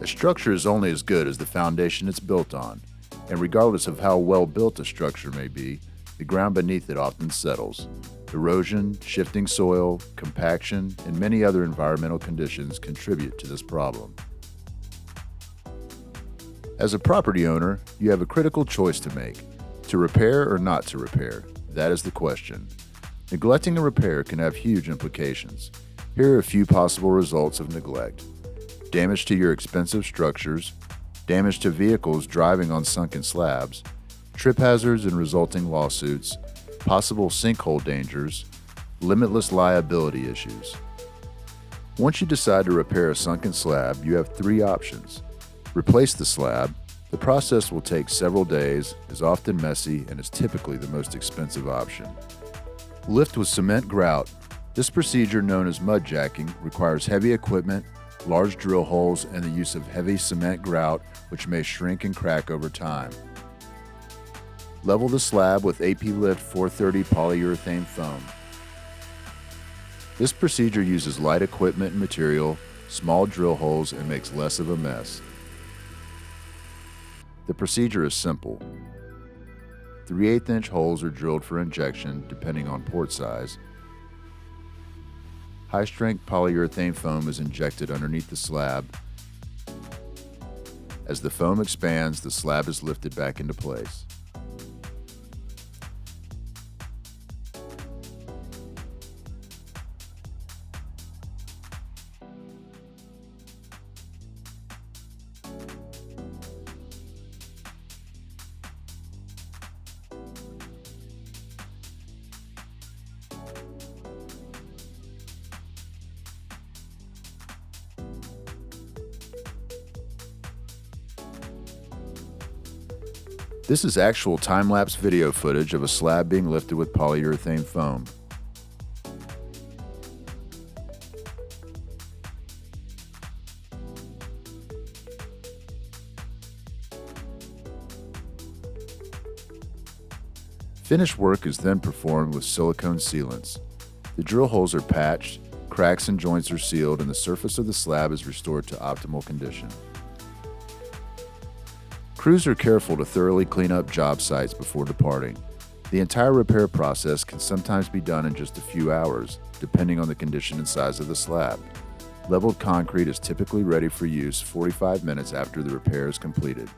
A structure is only as good as the foundation it's built on, and regardless of how well built a structure may be, the ground beneath it often settles. Erosion, shifting soil, compaction, and many other environmental conditions contribute to this problem. As a property owner, you have a critical choice to make: to repair or not to repair. That is the question. Neglecting a repair can have huge implications. Here are a few possible results of neglect: damage to your expensive structures, damage to vehicles driving on sunken slabs, trip hazards and resulting lawsuits, possible sinkhole dangers, limitless liability issues. Once you decide to repair a sunken slab, you have three options. Replace the slab. The process will take several days, is often messy, and is typically the most expensive option. Lift with cement grout. This procedure, known as mud jacking, requires heavy equipment, large drill holes, and the use of heavy cement grout, which may shrink and crack over time. Level the slab with AP Lift 430 polyurethane foam. This procedure uses light equipment and material, small drill holes, and makes less of a mess. The procedure is simple. 3/8-inch holes are drilled for injection, depending on port size. High-strength polyurethane foam is injected underneath the slab. As the foam expands, the slab is lifted back into place. This is actual time-lapse video footage of a slab being lifted with polyurethane foam. Finished work is then performed with silicone sealants. The drill holes are patched, cracks and joints are sealed, and the surface of the slab is restored to optimal condition. Crews are careful to thoroughly clean up job sites before departing. The entire repair process can sometimes be done in just a few hours, depending on the condition and size of the slab. Leveled concrete is typically ready for use 45 minutes after the repair is completed.